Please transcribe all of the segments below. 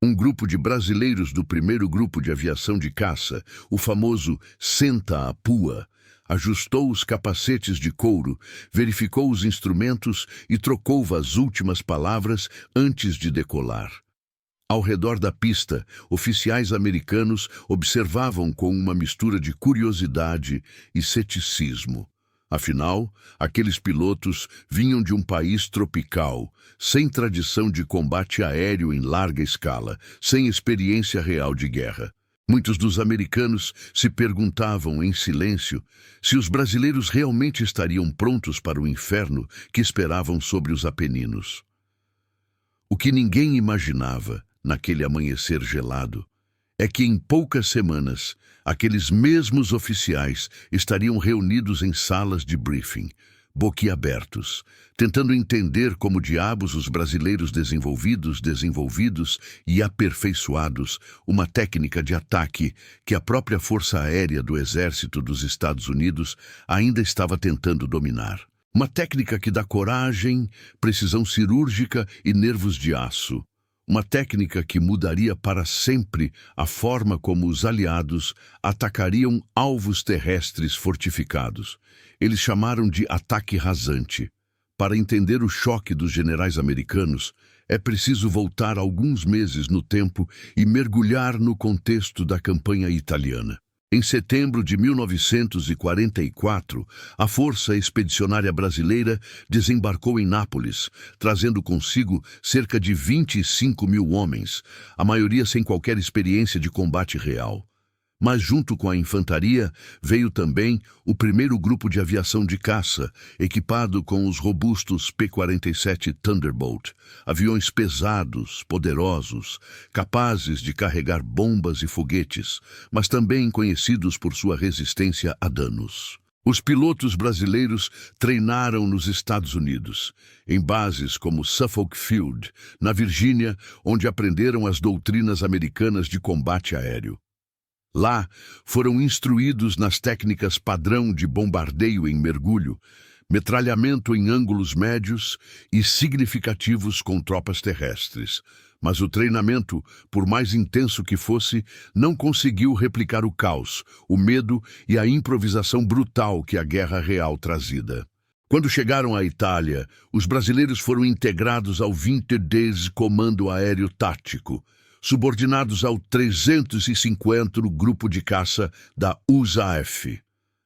Um grupo de brasileiros do primeiro grupo de aviação de caça, o famoso Senta a Pua, ajustou os capacetes de couro, verificou os instrumentos e trocou as últimas palavras antes de decolar. Ao redor da pista, oficiais americanos observavam com uma mistura de curiosidade e ceticismo. Afinal, aqueles pilotos vinham de um país tropical, sem tradição de combate aéreo em larga escala, sem experiência real de guerra. Muitos dos americanos se perguntavam em silêncio se os brasileiros realmente estariam prontos para o inferno que esperavam sobre os Apeninos. O que ninguém imaginava, naquele amanhecer gelado, é que em poucas semanas, aqueles mesmos oficiais estariam reunidos em salas de briefing, boquiabertos, tentando entender como diabos os brasileiros desenvolvidos e aperfeiçoados uma técnica de ataque que a própria Força Aérea do Exército dos Estados Unidos ainda estava tentando dominar. Uma técnica que dá coragem, precisão cirúrgica e nervos de aço. Uma técnica que mudaria para sempre a forma como os aliados atacariam alvos terrestres fortificados. Eles chamaram de ataque rasante. Para entender o choque dos generais americanos, é preciso voltar alguns meses no tempo e mergulhar no contexto da campanha italiana. Em setembro de 1944, a Força Expedicionária Brasileira desembarcou em Nápoles, trazendo consigo cerca de 25 mil homens, a maioria sem qualquer experiência de combate real. Mas junto com a infantaria veio também o primeiro grupo de aviação de caça, equipado com os robustos P-47 Thunderbolt, aviões pesados, poderosos, capazes de carregar bombas e foguetes, mas também conhecidos por sua resistência a danos. Os pilotos brasileiros treinaram nos Estados Unidos, em bases como Suffolk Field, na Virgínia, onde aprenderam as doutrinas americanas de combate aéreo. Lá, foram instruídos nas técnicas padrão de bombardeio em mergulho, metralhamento em ângulos médios e significativos com tropas terrestres. Mas o treinamento, por mais intenso que fosse, não conseguiu replicar o caos, o medo e a improvisação brutal que a guerra real trazia. Quando chegaram à Itália, os brasileiros foram integrados ao 20º Comando Aéreo Tático, subordinados ao 350º Grupo de Caça da USAF.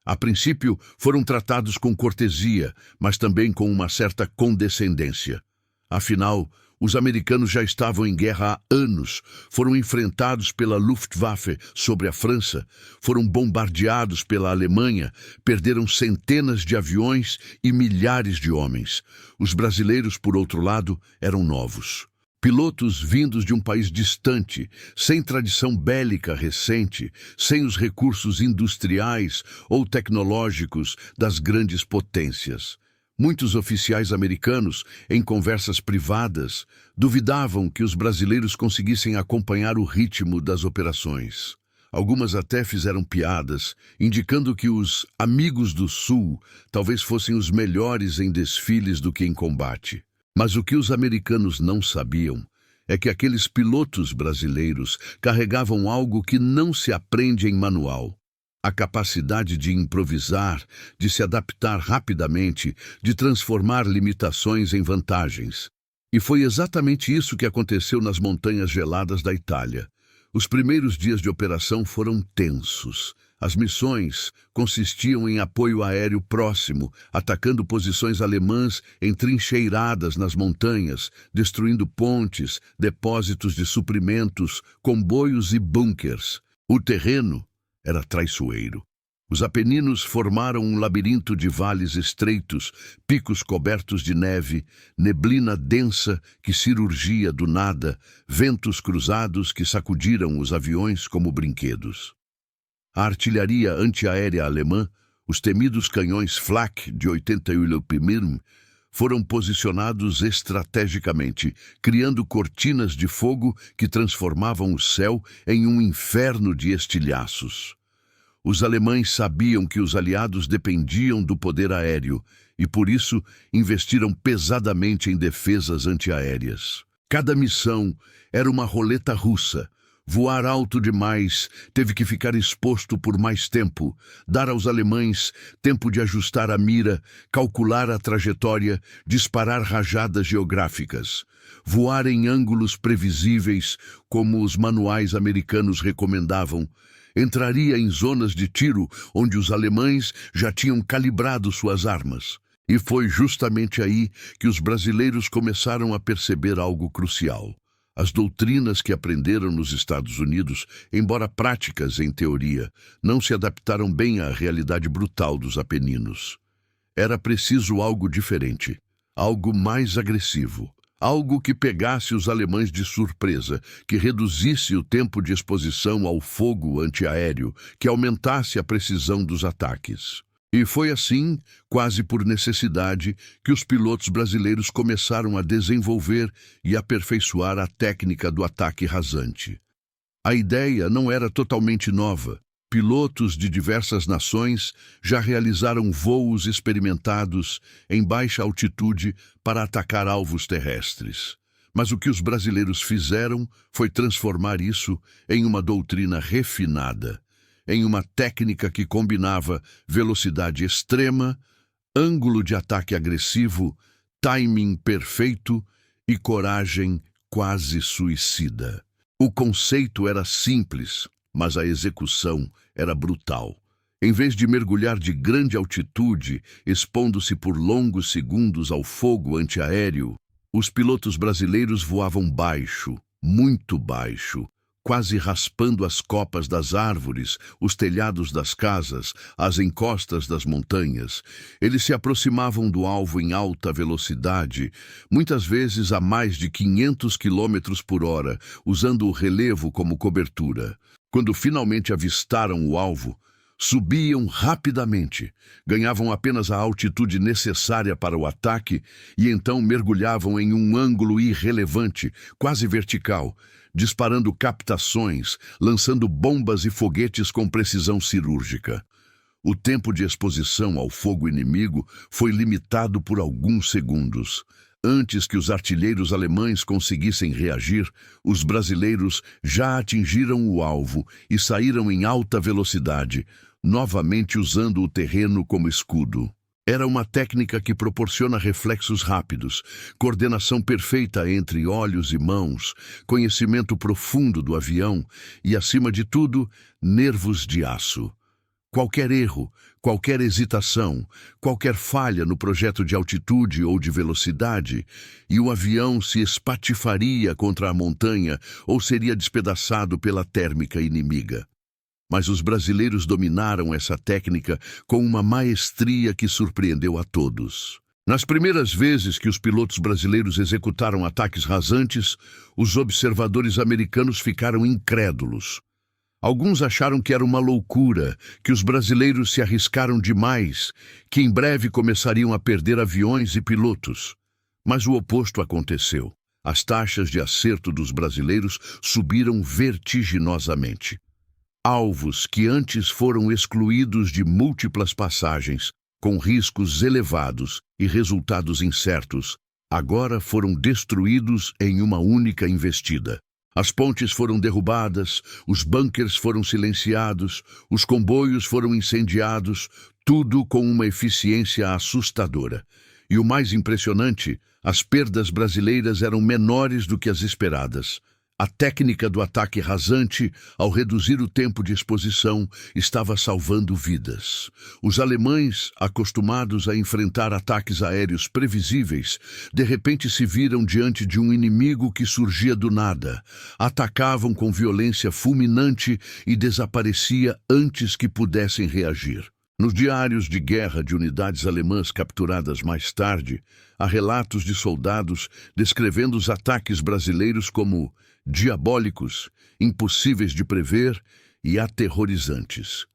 A princípio, foram tratados com cortesia, mas também com uma certa condescendência. Afinal, os americanos já estavam em guerra há anos, foram enfrentados pela Luftwaffe sobre a França, foram bombardeados pela Alemanha, perderam centenas de aviões e milhares de homens. Os brasileiros, por outro lado, eram novos. Pilotos vindos de um país distante, sem tradição bélica recente, sem os recursos industriais ou tecnológicos das grandes potências. Muitos oficiais americanos, em conversas privadas, duvidavam que os brasileiros conseguissem acompanhar o ritmo das operações. Algumas até fizeram piadas, indicando que os amigos do Sul talvez fossem os melhores em desfiles do que em combate. Mas o que os americanos não sabiam é que aqueles pilotos brasileiros carregavam algo que não se aprende em manual. A capacidade de improvisar, de se adaptar rapidamente, de transformar limitações em vantagens. E foi exatamente isso que aconteceu nas montanhas geladas da Itália. Os primeiros dias de operação foram tensos. As missões consistiam em apoio aéreo próximo, atacando posições alemãs entrincheiradas nas montanhas, destruindo pontes, depósitos de suprimentos, comboios e bunkers. O terreno era traiçoeiro. Os Apeninos formaram um labirinto de vales estreitos, picos cobertos de neve, neblina densa que cirurgia do nada, ventos cruzados que sacudiram os aviões como brinquedos. A artilharia antiaérea alemã, os temidos canhões Flak de 88 mm, foram posicionados estrategicamente, criando cortinas de fogo que transformavam o céu em um inferno de estilhaços. Os alemães sabiam que os aliados dependiam do poder aéreo e, por isso, investiram pesadamente em defesas antiaéreas. Cada missão era uma roleta russa. Voar alto demais, teve que ficar exposto por mais tempo, dar aos alemães tempo de ajustar a mira, calcular a trajetória, disparar rajadas geográficas. Voar em ângulos previsíveis, como os manuais americanos recomendavam. Entraria em zonas de tiro onde os alemães já tinham calibrado suas armas. E foi justamente aí que os brasileiros começaram a perceber algo crucial. As doutrinas que aprenderam nos Estados Unidos, embora práticas em teoria, não se adaptaram bem à realidade brutal dos Apeninos. Era preciso algo diferente, algo mais agressivo, algo que pegasse os alemães de surpresa, que reduzisse o tempo de exposição ao fogo antiaéreo, que aumentasse a precisão dos ataques. E foi assim, quase por necessidade, que os pilotos brasileiros começaram a desenvolver e aperfeiçoar a técnica do ataque rasante. A ideia não era totalmente nova. Pilotos de diversas nações já realizaram voos experimentados em baixa altitude para atacar alvos terrestres. Mas o que os brasileiros fizeram foi transformar isso em uma doutrina refinada, em uma técnica que combinava velocidade extrema, ângulo de ataque agressivo, timing perfeito e coragem quase suicida. O conceito era simples, mas a execução era brutal. Em vez de mergulhar de grande altitude, expondo-se por longos segundos ao fogo antiaéreo, os pilotos brasileiros voavam baixo, muito baixo, quase raspando as copas das árvores, os telhados das casas, as encostas das montanhas. Eles se aproximavam do alvo em alta velocidade, muitas vezes a mais de 500 quilômetros por hora, usando o relevo como cobertura. Quando finalmente avistaram o alvo, subiam rapidamente, ganhavam apenas a altitude necessária para o ataque e então mergulhavam em um ângulo irrelevante, quase vertical, disparando captações, lançando bombas e foguetes com precisão cirúrgica. O tempo de exposição ao fogo inimigo foi limitado por alguns segundos. Antes que os artilheiros alemães conseguissem reagir, os brasileiros já atingiram o alvo e saíram em alta velocidade, novamente usando o terreno como escudo. Era uma técnica que proporciona reflexos rápidos, coordenação perfeita entre olhos e mãos, conhecimento profundo do avião e, acima de tudo, nervos de aço. Qualquer erro, qualquer hesitação, qualquer falha no projeto de altitude ou de velocidade, e o avião se espatifaria contra a montanha ou seria despedaçado pela térmica inimiga. Mas os brasileiros dominaram essa técnica com uma maestria que surpreendeu a todos. Nas primeiras vezes que os pilotos brasileiros executaram ataques rasantes, os observadores americanos ficaram incrédulos. Alguns acharam que era uma loucura, que os brasileiros se arriscaram demais, que em breve começariam a perder aviões e pilotos. Mas o oposto aconteceu. As taxas de acerto dos brasileiros subiram vertiginosamente. Alvos que antes foram excluídos de múltiplas passagens, com riscos elevados e resultados incertos, agora foram destruídos em uma única investida. As pontes foram derrubadas, os bunkers foram silenciados, os comboios foram incendiados, tudo com uma eficiência assustadora. E o mais impressionante, as perdas brasileiras eram menores do que as esperadas. A técnica do ataque rasante, ao reduzir o tempo de exposição, estava salvando vidas. Os alemães, acostumados a enfrentar ataques aéreos previsíveis, de repente se viram diante de um inimigo que surgia do nada. Atacavam com violência fulminante e desaparecia antes que pudessem reagir. Nos diários de guerra de unidades alemãs capturadas mais tarde, há relatos de soldados descrevendo os ataques brasileiros como diabólicos, impossíveis de prever e aterrorizantes.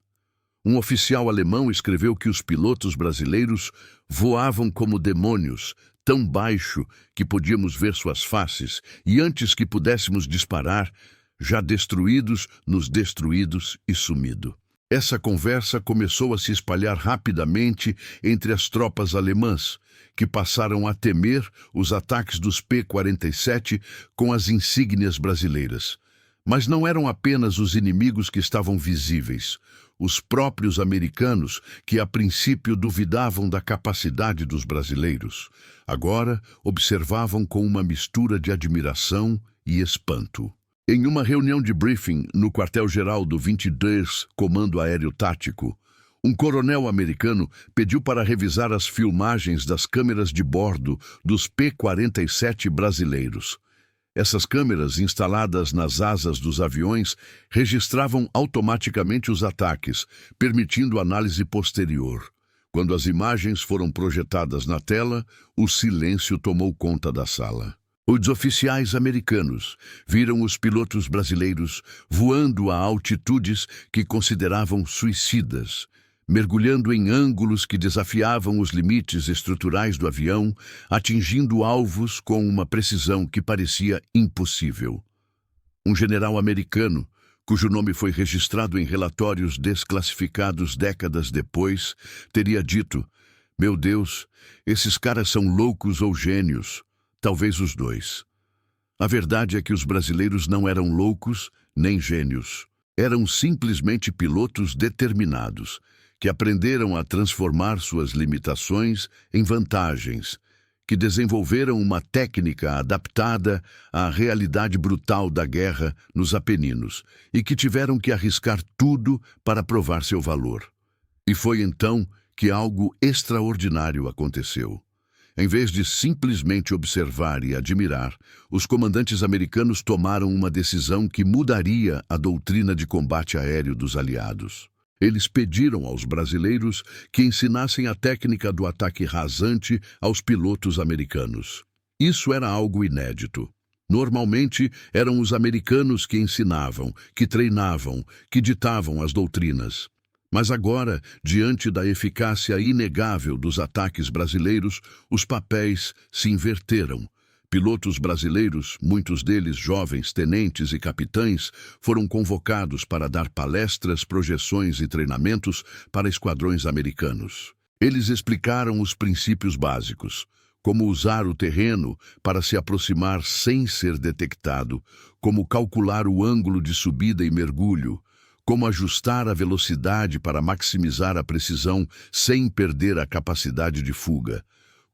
Um oficial alemão escreveu que os pilotos brasileiros voavam como demônios, tão baixo que podíamos ver suas faces, e antes que pudéssemos disparar, já destruídos, nos destruídos e sumido. Essa conversa começou a se espalhar rapidamente entre as tropas alemãs, que passaram a temer os ataques dos P-47 com as insígnias brasileiras. Mas não eram apenas os inimigos que estavam visíveis. Os próprios americanos, que a princípio duvidavam da capacidade dos brasileiros, agora observavam com uma mistura de admiração e espanto. Em uma reunião de briefing no quartel-geral do 22 Comando Aéreo Tático, um coronel americano pediu para revisar as filmagens das câmeras de bordo dos P-47 brasileiros. Essas câmeras, instaladas nas asas dos aviões, registravam automaticamente os ataques, permitindo análise posterior. Quando as imagens foram projetadas na tela, o silêncio tomou conta da sala. Os oficiais americanos viram os pilotos brasileiros voando a altitudes que consideravam suicidas, mergulhando em ângulos que desafiavam os limites estruturais do avião, atingindo alvos com uma precisão que parecia impossível. Um general americano, cujo nome foi registrado em relatórios desclassificados décadas depois, teria dito: "Meu Deus, esses caras são loucos ou gênios, talvez os dois." A verdade é que os brasileiros não eram loucos nem gênios. Eram simplesmente pilotos determinados, que aprenderam a transformar suas limitações em vantagens, que desenvolveram uma técnica adaptada à realidade brutal da guerra nos Apeninos e que tiveram que arriscar tudo para provar seu valor. E foi então que algo extraordinário aconteceu. Em vez de simplesmente observar e admirar, os comandantes americanos tomaram uma decisão que mudaria a doutrina de combate aéreo dos aliados. Eles pediram aos brasileiros que ensinassem a técnica do ataque rasante aos pilotos americanos. Isso era algo inédito. Normalmente, eram os americanos que ensinavam, que treinavam, que ditavam as doutrinas. Mas agora, diante da eficácia inegável dos ataques brasileiros, os papéis se inverteram. Pilotos brasileiros, muitos deles jovens tenentes e capitães, foram convocados para dar palestras, projeções e treinamentos para esquadrões americanos. Eles explicaram os princípios básicos: como usar o terreno para se aproximar sem ser detectado, como calcular o ângulo de subida e mergulho, como ajustar a velocidade para maximizar a precisão sem perder a capacidade de fuga,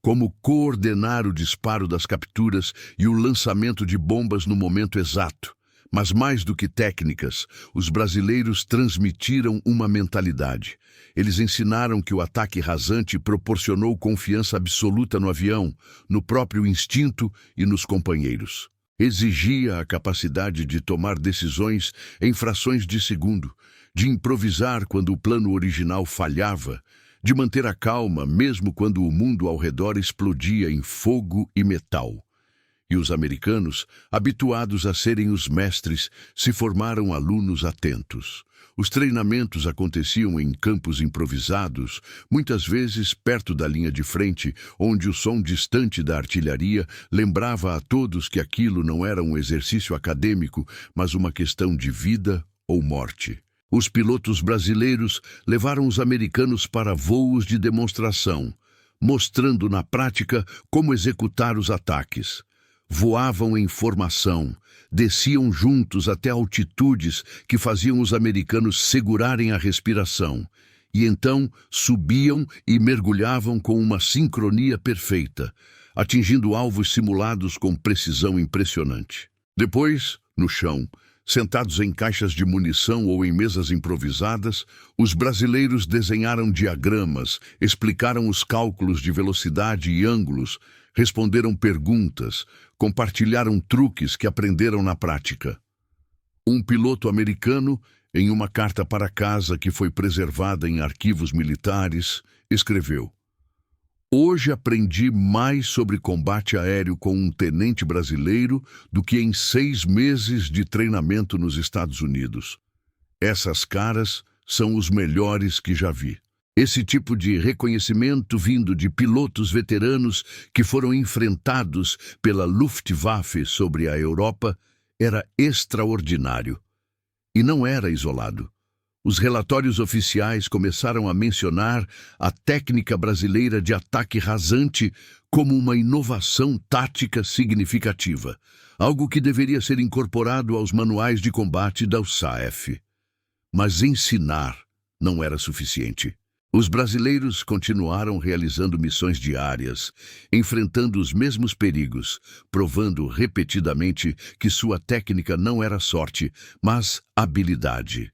como coordenar o disparo das capturas e o lançamento de bombas no momento exato. Mas mais do que técnicas, os brasileiros transmitiram uma mentalidade. Eles ensinaram que o ataque rasante proporcionou confiança absoluta no avião, no próprio instinto e nos companheiros. Exigia a capacidade de tomar decisões em frações de segundo, de improvisar quando o plano original falhava, de manter a calma mesmo quando o mundo ao redor explodia em fogo e metal. E os americanos, habituados a serem os mestres, se formaram alunos atentos. Os treinamentos aconteciam em campos improvisados, muitas vezes perto da linha de frente, onde o som distante da artilharia lembrava a todos que aquilo não era um exercício acadêmico, mas uma questão de vida ou morte. Os pilotos brasileiros levaram os americanos para voos de demonstração, mostrando na prática como executar os ataques. Voavam em formação, desciam juntos até altitudes que faziam os americanos segurarem a respiração, e então subiam e mergulhavam com uma sincronia perfeita, atingindo alvos simulados com precisão impressionante. Depois, no chão, sentados em caixas de munição ou em mesas improvisadas, os brasileiros desenharam diagramas, explicaram os cálculos de velocidade e ângulos, responderam perguntas, compartilharam truques que aprenderam na prática. Um piloto americano, em uma carta para casa que foi preservada em arquivos militares, escreveu: "Hoje aprendi mais sobre combate aéreo com um tenente brasileiro do que em 6 meses de treinamento nos Estados Unidos. Essas caras são os melhores que já vi." Esse tipo de reconhecimento vindo de pilotos veteranos que foram enfrentados pela Luftwaffe sobre a Europa era extraordinário. E não era isolado. Os relatórios oficiais começaram a mencionar a técnica brasileira de ataque rasante como uma inovação tática significativa, algo que deveria ser incorporado aos manuais de combate da USAF. Mas ensinar não era suficiente. Os brasileiros continuaram realizando missões diárias, enfrentando os mesmos perigos, provando repetidamente que sua técnica não era sorte, mas habilidade.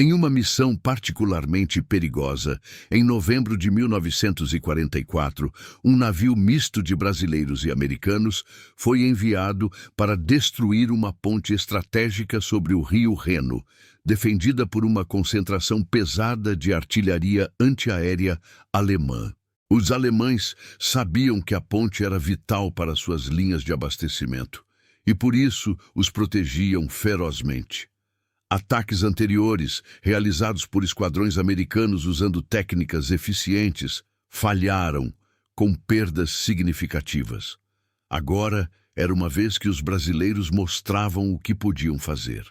Em uma missão particularmente perigosa, em novembro de 1944, um navio misto de brasileiros e americanos foi enviado para destruir uma ponte estratégica sobre o rio Reno, defendida por uma concentração pesada de artilharia antiaérea alemã. Os alemães sabiam que a ponte era vital para suas linhas de abastecimento, e por isso os protegiam ferozmente. Ataques anteriores, realizados por esquadrões americanos usando técnicas eficientes, falharam, com perdas significativas. Agora era uma vez que os brasileiros mostravam o que podiam fazer.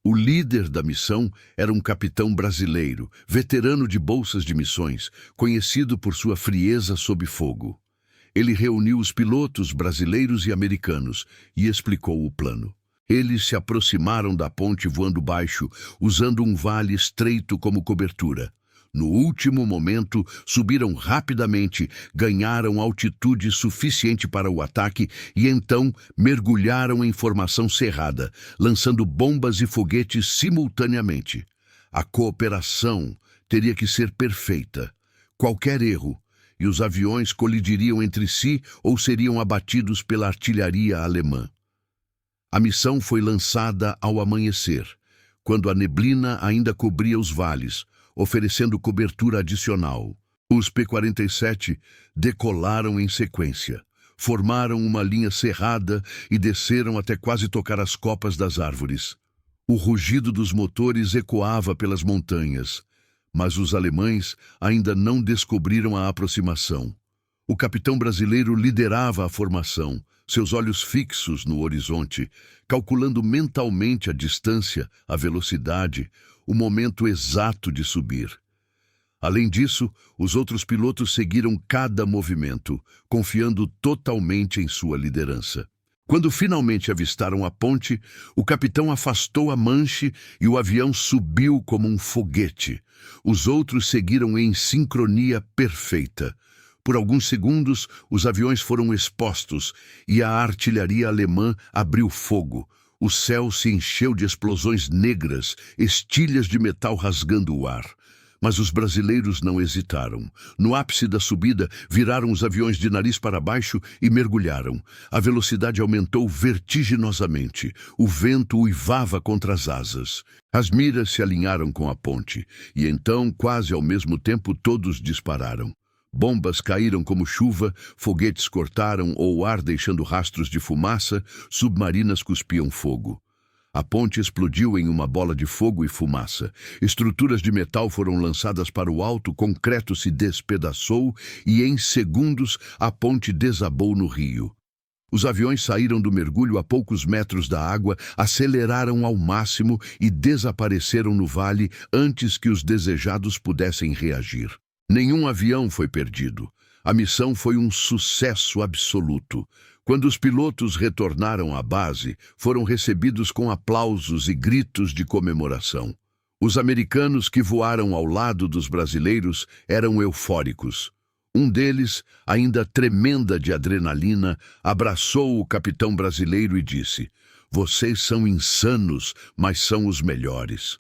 O líder da missão era um capitão brasileiro, veterano de bolsas de missões, conhecido por sua frieza sob fogo. Ele reuniu os pilotos brasileiros e americanos e explicou o plano. Eles se aproximaram da ponte voando baixo, usando um vale estreito como cobertura. No último momento, subiram rapidamente, ganharam altitude suficiente para o ataque e então mergulharam em formação cerrada, lançando bombas e foguetes simultaneamente. A cooperação teria que ser perfeita. Qualquer erro, e os aviões colidiriam entre si ou seriam abatidos pela artilharia alemã. A missão foi lançada ao amanhecer, quando a neblina ainda cobria os vales, oferecendo cobertura adicional. Os P-47 decolaram em sequência, formaram uma linha cerrada e desceram até quase tocar as copas das árvores. O rugido dos motores ecoava pelas montanhas, mas os alemães ainda não descobriram a aproximação. O capitão brasileiro liderava a formação, seus olhos fixos no horizonte, calculando mentalmente a distância, a velocidade, o momento exato de subir. Além disso, os outros pilotos seguiram cada movimento, confiando totalmente em sua liderança. Quando finalmente avistaram a ponte, o capitão afastou a manche e o avião subiu como um foguete. Os outros seguiram em sincronia perfeita. Por alguns segundos, os aviões foram expostos e a artilharia alemã abriu fogo. O céu se encheu de explosões negras, estilhas de metal rasgando o ar. Mas os brasileiros não hesitaram. No ápice da subida, viraram os aviões de nariz para baixo e mergulharam. A velocidade aumentou vertiginosamente. O vento uivava contra as asas. As miras se alinharam com a ponte, e então, quase ao mesmo tempo, todos dispararam. Bombas caíram como chuva, foguetes cortaram o ar deixando rastros de fumaça, submarinas cuspiam fogo. A ponte explodiu em uma bola de fogo e fumaça. Estruturas de metal foram lançadas para o alto, concreto se despedaçou e, em segundos, a ponte desabou no rio. Os aviões saíram do mergulho a poucos metros da água, aceleraram ao máximo e desapareceram no vale antes que os desejados pudessem reagir. Nenhum avião foi perdido. A missão foi um sucesso absoluto. Quando os pilotos retornaram à base, foram recebidos com aplausos e gritos de comemoração. Os americanos que voaram ao lado dos brasileiros eram eufóricos. Um deles, ainda tremenda de adrenalina, abraçou o capitão brasileiro e disse: "Vocês são insanos, mas são os melhores."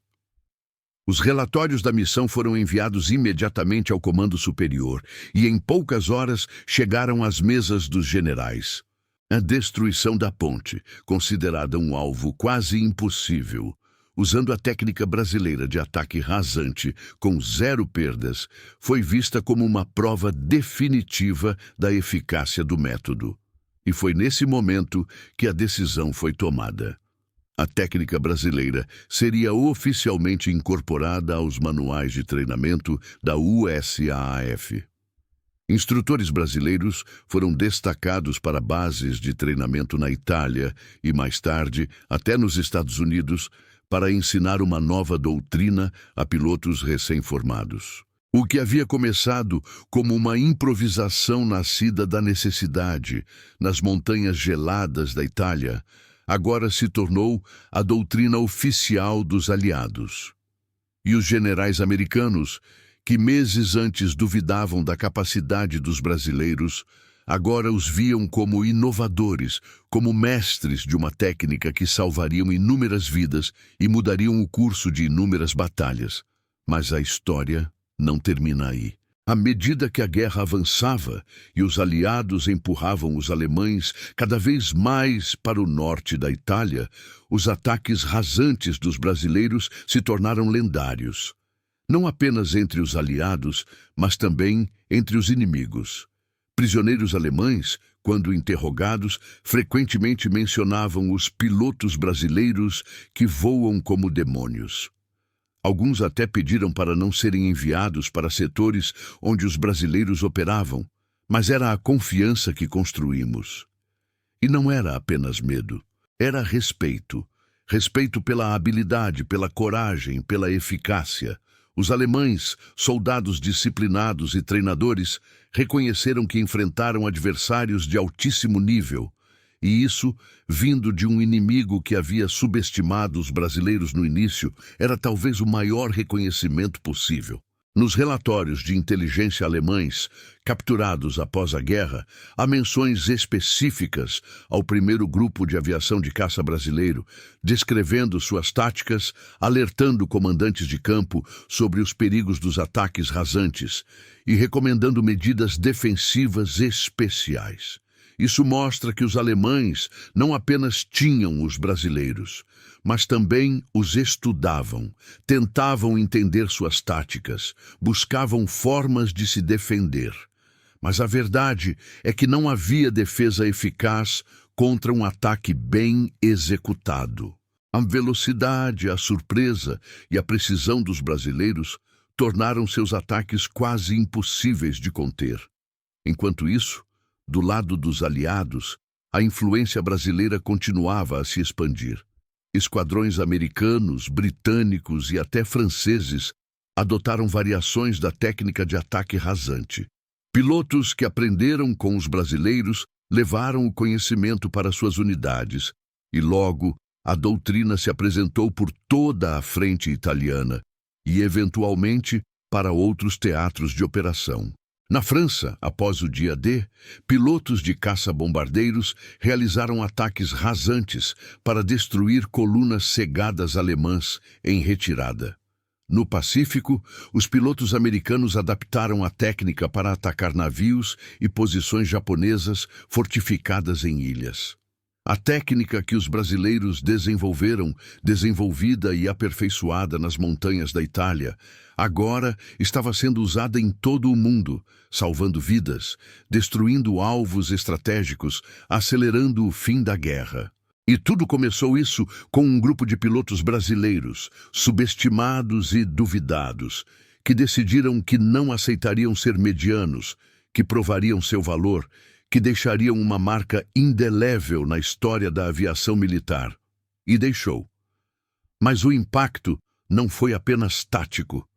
Os relatórios da missão foram enviados imediatamente ao comando superior e em poucas horas chegaram às mesas dos generais. A destruição da ponte, considerada um alvo quase impossível, usando a técnica brasileira de ataque rasante com 0 perdas, foi vista como uma prova definitiva da eficácia do método. E foi nesse momento que a decisão foi tomada. A técnica brasileira seria oficialmente incorporada aos manuais de treinamento da USAF. Instrutores brasileiros foram destacados para bases de treinamento na Itália e, mais tarde, até nos Estados Unidos, para ensinar uma nova doutrina a pilotos recém-formados. O que havia começado como uma improvisação nascida da necessidade nas montanhas geladas da Itália, agora se tornou a doutrina oficial dos aliados. E os generais americanos, que meses antes duvidavam da capacidade dos brasileiros, agora os viam como inovadores, como mestres de uma técnica que salvariam inúmeras vidas e mudariam o curso de inúmeras batalhas. Mas a história não termina aí. À medida que a guerra avançava e os aliados empurravam os alemães cada vez mais para o norte da Itália, os ataques rasantes dos brasileiros se tornaram lendários. Não apenas entre os aliados, mas também entre os inimigos. Prisioneiros alemães, quando interrogados, frequentemente mencionavam os pilotos brasileiros que voam como demônios. Alguns até pediram para não serem enviados para setores onde os brasileiros operavam, mas era a confiança que construímos. E não era apenas medo, era respeito. Respeito pela habilidade, pela coragem, pela eficácia. Os alemães, soldados disciplinados e treinadores, reconheceram que enfrentaram adversários de altíssimo nível, e isso, vindo de um inimigo que havia subestimado os brasileiros no início, era talvez o maior reconhecimento possível. Nos relatórios de inteligência alemães, capturados após a guerra, há menções específicas ao primeiro grupo de aviação de caça brasileiro, descrevendo suas táticas, alertando comandantes de campo sobre os perigos dos ataques rasantes e recomendando medidas defensivas especiais. Isso mostra que os alemães não apenas tinham os brasileiros, mas também os estudavam, tentavam entender suas táticas, buscavam formas de se defender. Mas a verdade é que não havia defesa eficaz contra um ataque bem executado. A velocidade, a surpresa e a precisão dos brasileiros tornaram seus ataques quase impossíveis de conter. Enquanto isso, do lado dos aliados, a influência brasileira continuava a se expandir. Esquadrões americanos, britânicos e até franceses adotaram variações da técnica de ataque rasante. Pilotos que aprenderam com os brasileiros levaram o conhecimento para suas unidades, e logo a doutrina se apresentou por toda a frente italiana e, eventualmente, para outros teatros de operação. Na França, após o dia D, pilotos de caça-bombardeiros realizaram ataques rasantes para destruir colunas cegadas alemãs em retirada. No Pacífico, os pilotos americanos adaptaram a técnica para atacar navios e posições japonesas fortificadas em ilhas. A técnica que os brasileiros desenvolveram, desenvolvida e aperfeiçoada nas montanhas da Itália, agora estava sendo usada em todo o mundo, salvando vidas, destruindo alvos estratégicos, acelerando o fim da guerra. E tudo começou isso com um grupo de pilotos brasileiros, subestimados e duvidados, que decidiram que não aceitariam ser medianos, que provariam seu valor, que deixariam uma marca indelével na história da aviação militar. E deixou. Mas o impacto não foi apenas tático,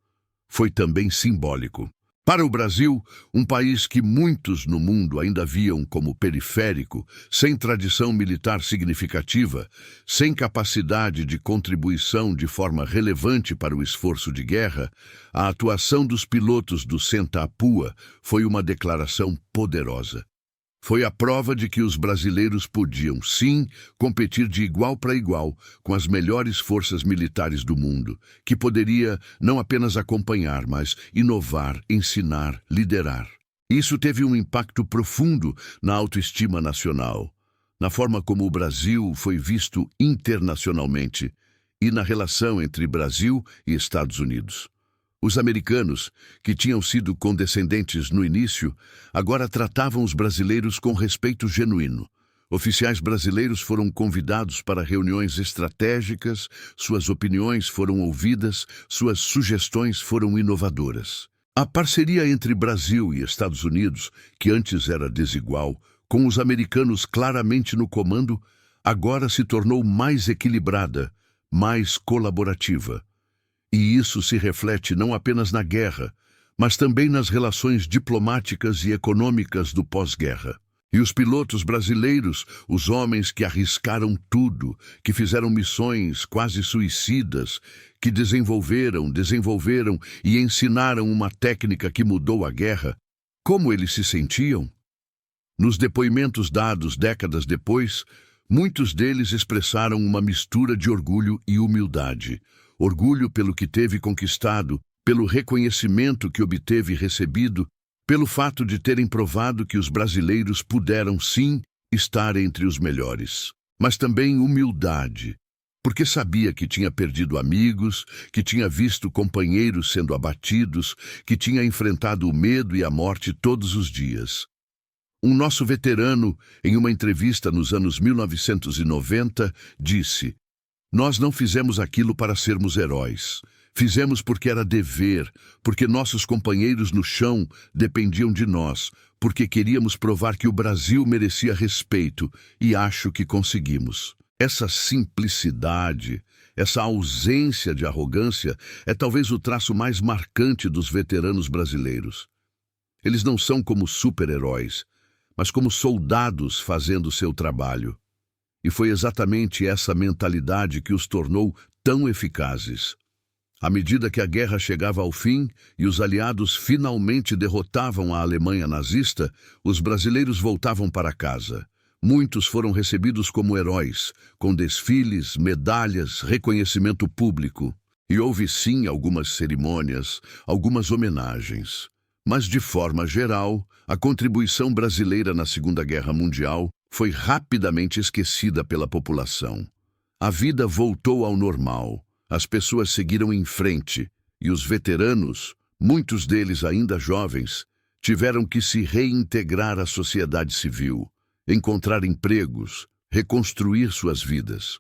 foi também simbólico. Para o Brasil, um país que muitos no mundo ainda viam como periférico, sem tradição militar significativa, sem capacidade de contribuição de forma relevante para o esforço de guerra, a atuação dos pilotos do Senta a Pua foi uma declaração poderosa. Foi a prova de que os brasileiros podiam, sim, competir de igual para igual com as melhores forças militares do mundo, que poderia não apenas acompanhar, mas inovar, ensinar, liderar. Isso teve um impacto profundo na autoestima nacional, na forma como o Brasil foi visto internacionalmente e na relação entre Brasil e Estados Unidos. Os americanos, que tinham sido condescendentes no início, agora tratavam os brasileiros com respeito genuíno. Oficiais brasileiros foram convidados para reuniões estratégicas, suas opiniões foram ouvidas, suas sugestões foram inovadoras. A parceria entre Brasil e Estados Unidos, que antes era desigual, com os americanos claramente no comando, agora se tornou mais equilibrada, mais colaborativa. E isso se reflete não apenas na guerra, mas também nas relações diplomáticas e econômicas do pós-guerra. E os pilotos brasileiros, os homens que arriscaram tudo, que fizeram missões quase suicidas, que desenvolveram e ensinaram uma técnica que mudou a guerra, como eles se sentiam? Nos depoimentos dados décadas depois, muitos deles expressaram uma mistura de orgulho e humildade. Orgulho pelo que teve conquistado, pelo reconhecimento que obteve e recebido, pelo fato de terem provado que os brasileiros puderam, sim, estar entre os melhores. Mas também humildade, porque sabia que tinha perdido amigos, que tinha visto companheiros sendo abatidos, que tinha enfrentado o medo e a morte todos os dias. Um nosso veterano, em uma entrevista nos anos 1990, disse: "Nós não fizemos aquilo para sermos heróis. Fizemos porque era dever, porque nossos companheiros no chão dependiam de nós, porque queríamos provar que o Brasil merecia respeito, e acho que conseguimos." Essa simplicidade, essa ausência de arrogância é talvez o traço mais marcante dos veteranos brasileiros. Eles não são como super-heróis, mas como soldados fazendo seu trabalho. E foi exatamente essa mentalidade que os tornou tão eficazes. À medida que a guerra chegava ao fim e os aliados finalmente derrotavam a Alemanha nazista, os brasileiros voltavam para casa. Muitos foram recebidos como heróis, com desfiles, medalhas, reconhecimento público. E houve sim algumas cerimônias, algumas homenagens. Mas, de forma geral, a contribuição brasileira na Segunda Guerra Mundial foi rapidamente esquecida pela população. A vida voltou ao normal. As pessoas seguiram em frente e os veteranos, muitos deles ainda jovens, tiveram que se reintegrar à sociedade civil, encontrar empregos, reconstruir suas vidas.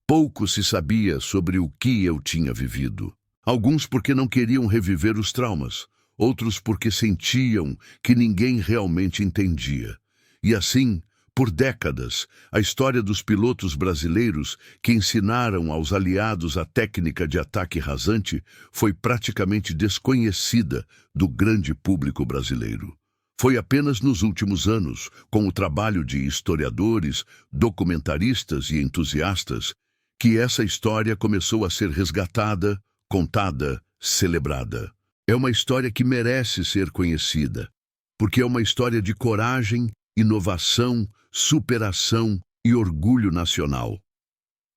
Pouco se sabia sobre o que eu tinha vivido. Alguns porque não queriam reviver os traumas, outros porque sentiam que ninguém realmente entendia. E assim, por décadas, a história dos pilotos brasileiros que ensinaram aos aliados a técnica de ataque rasante foi praticamente desconhecida do grande público brasileiro. Foi apenas nos últimos anos, com o trabalho de historiadores, documentaristas e entusiastas, que essa história começou a ser resgatada, contada, celebrada. É uma história que merece ser conhecida, porque é uma história de coragem, inovação, superação e orgulho nacional.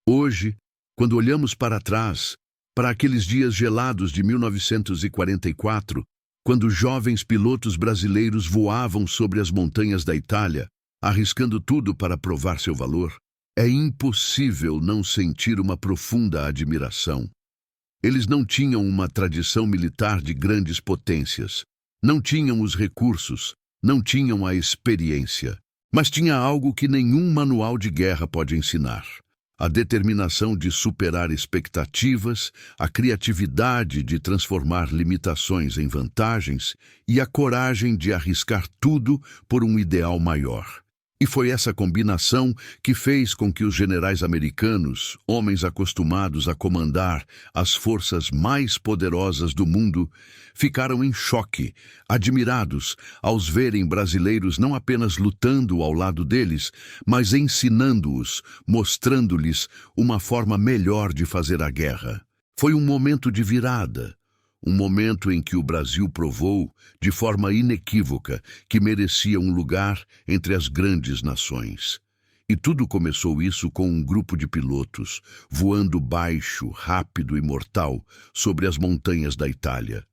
Hoje, quando olhamos para trás, para aqueles dias gelados de 1944, quando jovens pilotos brasileiros voavam sobre as montanhas da Itália, arriscando tudo para provar seu valor, é impossível não sentir uma profunda admiração. Eles não tinham uma tradição militar de grandes potências, não tinham os recursos, não tinham a experiência, mas tinha algo que nenhum manual de guerra pode ensinar: a determinação de superar expectativas, a criatividade de transformar limitações em vantagens e a coragem de arriscar tudo por um ideal maior. E foi essa combinação que fez com que os generais americanos, homens acostumados a comandar as forças mais poderosas do mundo, ficaram em choque, admirados aos verem brasileiros não apenas lutando ao lado deles, mas ensinando-os, mostrando-lhes uma forma melhor de fazer a guerra. Foi um momento de virada. Um momento em que o Brasil provou, de forma inequívoca, que merecia um lugar entre as grandes nações. E tudo começou isso com um grupo de pilotos, voando baixo, rápido e mortal, sobre as montanhas da Itália.